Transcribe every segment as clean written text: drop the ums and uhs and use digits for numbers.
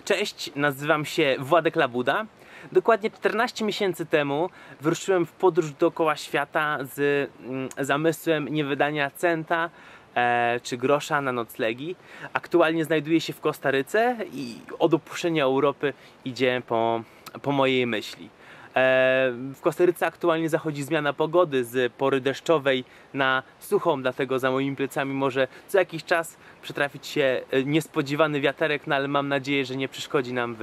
Cześć, nazywam się Władek Labuda. Dokładnie 14 miesięcy temu wyruszyłem w podróż dookoła świata z zamysłem niewydania centa czy grosza na noclegi. Aktualnie znajduję się w Kostaryce i od opuszczenia Europy idzie po mojej myśli. W Kostaryce aktualnie zachodzi zmiana pogody z pory deszczowej na suchą, dlatego za moimi plecami może co jakiś czas przytrafić się niespodziewany wiaterek, no ale mam nadzieję, że nie przeszkodzi nam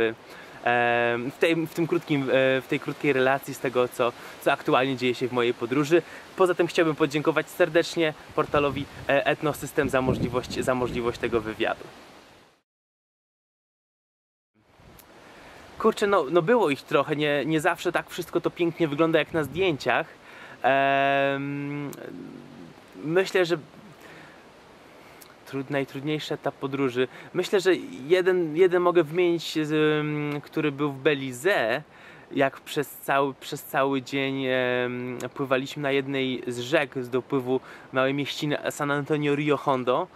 w tej krótkiej relacji z tego, co aktualnie dzieje się w mojej podróży. Poza tym chciałbym podziękować serdecznie portalowi Etnosystem za możliwość tego wywiadu. Kurczę, no było ich trochę, nie zawsze tak wszystko to pięknie wygląda jak na zdjęciach. Myślę, że najtrudniejszy etap podróży. Myślę, że jeden mogę wymienić, który był w Belize, jak przez cały dzień pływaliśmy na jednej z rzek z dopływu małej mieściny San Antonio Rio Hondo.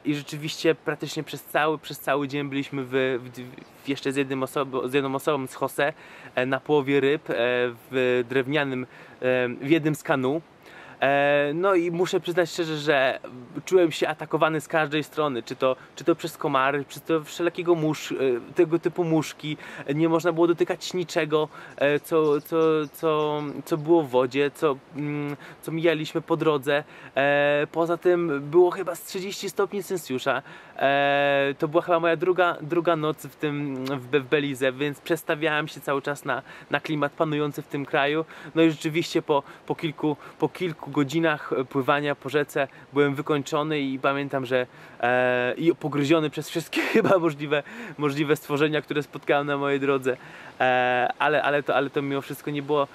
I rzeczywiście praktycznie przez cały dzień byliśmy jeszcze z jedną osobą z Jose na połowie ryb w jednym z kanu. No i muszę przyznać szczerze, że czułem się atakowany z każdej strony, czy to przez komary, czy to wszelkiego tego typu muszki. Nie można było dotykać niczego, co było w wodzie, co mijaliśmy po drodze. Poza tym było chyba z 30 stopni Celsjusza. To była chyba moja druga noc w Belize, więc przestawiałem się cały czas na klimat panujący w tym kraju. No i rzeczywiście po kilku godzinach pływania po rzece byłem wykończony i pamiętam, że i pogryziony przez wszystkie chyba możliwe stworzenia, które spotkałem na mojej drodze, ale to mimo wszystko nie było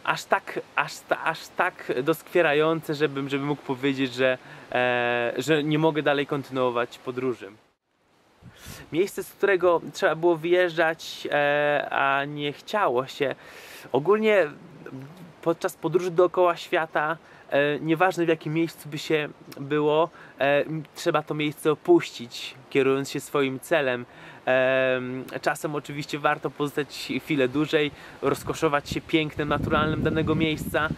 aż tak doskwierające, żebym mógł powiedzieć, że nie mogę dalej kontynuować podróży. Miejsce, z którego trzeba było wyjeżdżać, a nie chciało się. Ogólnie podczas podróży dookoła świata, nieważne w jakim miejscu by się było, trzeba to miejsce opuścić, kierując się swoim celem. Czasem oczywiście warto pozostać chwilę dłużej, rozkoszować się pięknem naturalnym danego miejsca.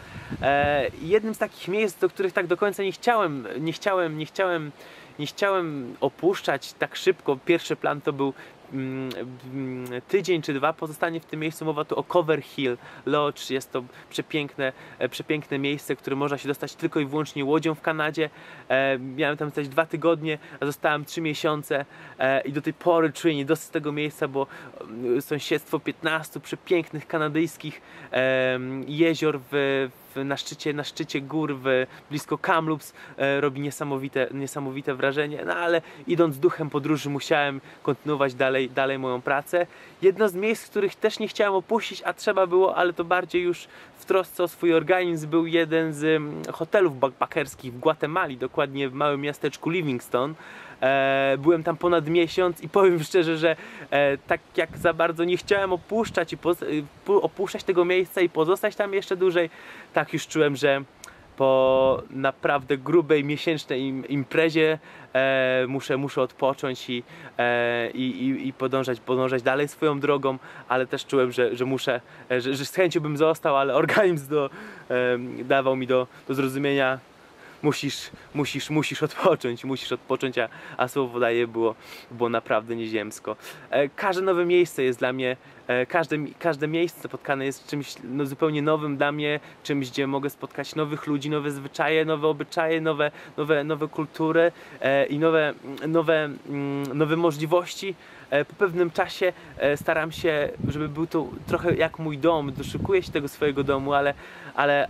Jednym z takich miejsc, do których tak do końca nie chciałem opuszczać tak szybko. Pierwszy plan to był tydzień czy dwa pozostanie w tym miejscu. Mowa tu o Cover Hill Lodge. Jest to przepiękne miejsce, które można się dostać tylko i wyłącznie łodzią w Kanadzie. Miałem tam zostać 2 tygodnie, a zostałem 3 miesiące i do tej pory czuję niedosyt tego miejsca, bo sąsiedztwo 15 przepięknych kanadyjskich jezior na szczycie gór blisko Kamloops robi niesamowite wrażenie, no ale idąc duchem podróży musiałem kontynuować dalej moją pracę. Jedno z miejsc, których też nie chciałem opuścić, a trzeba było, ale to bardziej już w trosce o swój organizm, był jeden z hotelów backpackerskich w Gwatemali, dokładnie w małym miasteczku Livingston. Byłem tam ponad miesiąc i powiem szczerze, że tak jak za bardzo nie chciałem opuszczać tego miejsca i pozostać tam jeszcze dłużej, tak już czułem, że po naprawdę grubej miesięcznej imprezie muszę odpocząć i podążać dalej swoją drogą, ale też czułem, że muszę, że z chęcią bym został, ale organizm dawał mi do zrozumienia: musisz odpocząć, a słowo daje było naprawdę nieziemsko. Każde nowe miejsce jest dla mnie, każde miejsce spotkane jest czymś zupełnie nowym dla mnie, czymś, gdzie mogę spotkać nowych ludzi, nowe zwyczaje, nowe obyczaje, nowe kultury i nowe możliwości. Po pewnym czasie staram się, żeby był to trochę jak mój dom, doszukuję się tego swojego domu,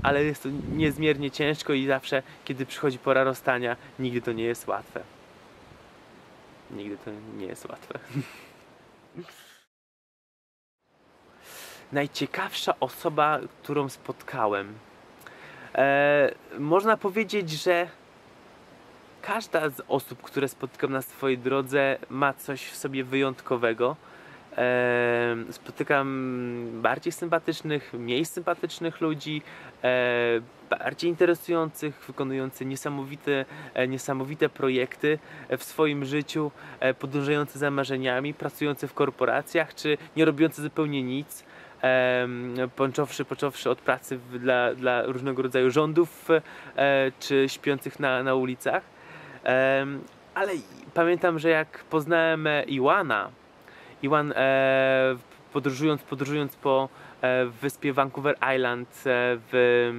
ale jest to niezmiernie ciężko i zawsze, kiedy przychodzi pora rozstania, nigdy to nie jest łatwe. Nigdy to nie jest łatwe. Najciekawsza osoba, którą spotkałem. Można powiedzieć, że każda z osób, które spotykam na swojej drodze, ma coś w sobie wyjątkowego. Spotykam bardziej sympatycznych, mniej sympatycznych ludzi. bardziej interesujących, wykonujący niesamowite projekty w swoim życiu, podążający za marzeniami, pracujący w korporacjach, czy nie robiący zupełnie nic, począwszy od pracy dla różnego rodzaju rządów, czy śpiących na ulicach. Ale pamiętam, że jak poznałem Iwan podróżując po wyspie Vancouver Island w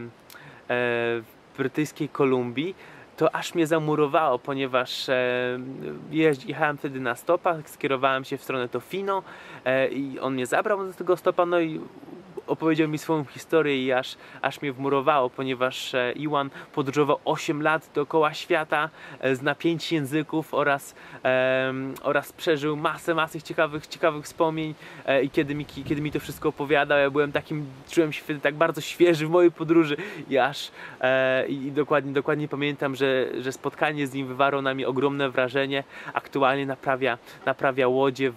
brytyjskiej Kolumbii, to aż mnie zamurowało, ponieważ jechałem wtedy na stopa, skierowałem się w stronę Tofino i on mnie zabrał do tego stopa, no i opowiedział mi swoją historię i aż mnie wmurowało, ponieważ Iwan podróżował 8 lat dookoła świata, zna 5 języków oraz przeżył masę ciekawych wspomnień i kiedy mi to wszystko opowiadał, ja czułem się wtedy tak bardzo świeży w mojej podróży i dokładnie pamiętam, że spotkanie z nim wywarło na mnie ogromne wrażenie. Aktualnie naprawia łodzie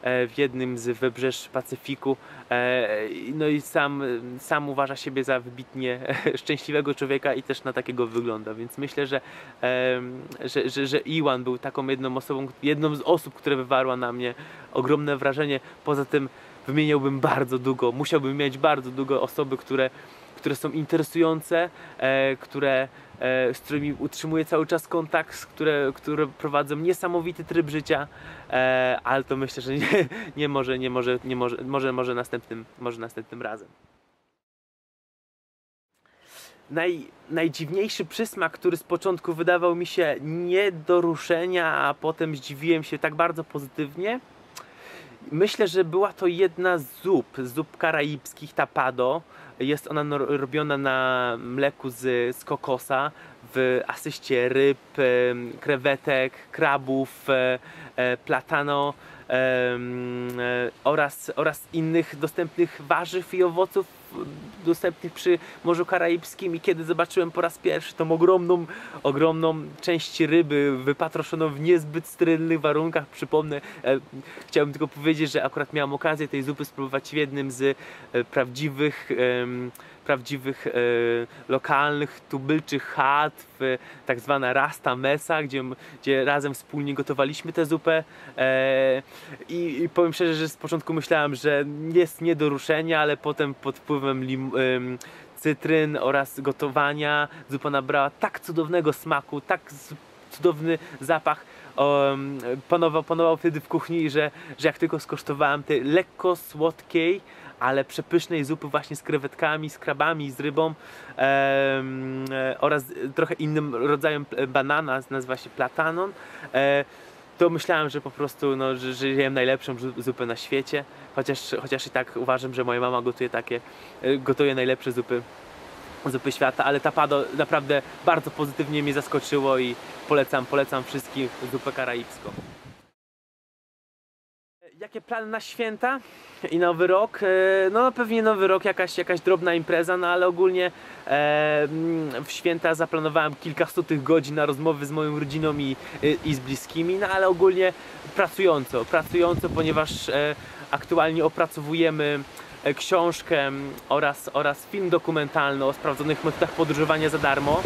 w jednym z wybrzeż Pacyfiku, no i sam uważa siebie za wybitnie szczęśliwego człowieka i też na takiego wygląda, więc myślę, że Iwan był taką jedną z osób, która wywarła na mnie ogromne wrażenie. Poza tym wymieniałbym bardzo długo, musiałbym mieć bardzo długo osoby, które są interesujące, z którymi utrzymuję cały czas kontakt, które prowadzą niesamowity tryb życia, ale to myślę, że może następnym razem. Najdziwniejszy przysmak, który z początku wydawał mi się nie do ruszenia, a potem zdziwiłem się tak bardzo pozytywnie, myślę, że była to jedna z zup karaibskich, tapado. Jest ona robiona na mleku z kokosa, w asyście ryb, krewetek, krabów, platano oraz innych dostępnych warzyw i owoców dostępnych przy Morzu Karaibskim. I kiedy zobaczyłem po raz pierwszy tą ogromną część ryby wypatroszoną w niezbyt sterylnych warunkach, przypomnę, chciałbym tylko powiedzieć, że akurat miałem okazję tej zupy spróbować w jednym z prawdziwych lokalnych tubylczych chat, tak zwana Rasta Mesa, gdzie razem wspólnie gotowaliśmy tę zupę i powiem szczerze, że z początku myślałem, że jest nie do ruszenia, ale potem pod wpływem cytryn oraz gotowania zupa nabrała tak cudownego smaku, tak cudowny zapach panował wtedy w kuchni, że jak tylko skosztowałem tej lekko słodkiej, ale przepysznej zupy właśnie z krewetkami, z krabami, z rybą oraz trochę innym rodzajem banana, nazywa się platanon, to myślałem, że po prostu że jem najlepszą zupę na świecie, chociaż i tak uważam, że moja mama gotuje najlepsze zupy świata, ale tapado naprawdę bardzo pozytywnie mnie zaskoczyło i polecam wszystkim zupę karaibską. Jakie plany na święta i Nowy Rok? No pewnie Nowy Rok jakaś drobna impreza, no ale ogólnie w święta zaplanowałem kilkastotych godzin na rozmowy z moją rodziną i z bliskimi, no ale ogólnie pracująco, ponieważ aktualnie opracowujemy książkę oraz film dokumentalny o sprawdzonych metodach podróżowania za darmo.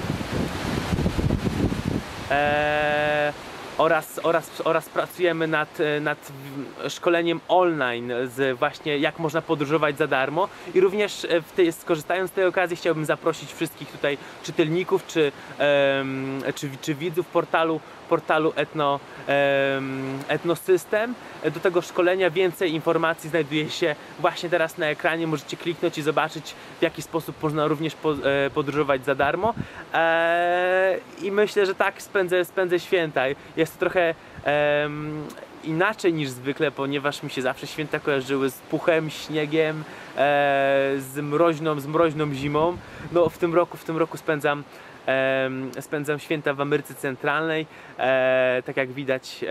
Oraz pracujemy nad szkoleniem online właśnie jak można podróżować za darmo i również skorzystając z tej okazji chciałbym zaprosić wszystkich tutaj czytelników czy widzów portalu Etnosystem do tego szkolenia. Więcej informacji znajduje się właśnie teraz na ekranie, możecie kliknąć i zobaczyć, w jaki sposób można również podróżować za darmo i myślę, że tak spędzę święta. Jest to trochę inaczej niż zwykle, ponieważ mi się zawsze święta kojarzyły z puchem, śniegiem, z mroźną zimą. No w tym roku spędzam święta w Ameryce Centralnej. Tak jak widać,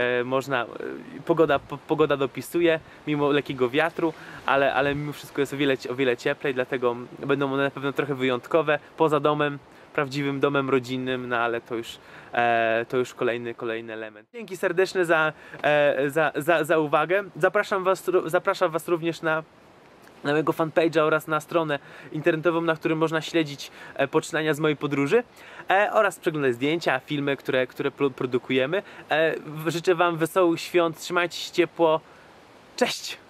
pogoda dopisuje, mimo lekkiego wiatru, ale mimo wszystko jest o wiele cieplej, dlatego będą one na pewno trochę wyjątkowe, poza domem, prawdziwym domem rodzinnym, no ale to już kolejny element. Dzięki serdeczne za uwagę. Zapraszam was również na na mojego fanpage'a oraz na stronę internetową, na którym można śledzić poczynania z mojej podróży oraz przeglądać zdjęcia, filmy, które produkujemy. Życzę Wam wesołych świąt, trzymajcie się ciepło, cześć!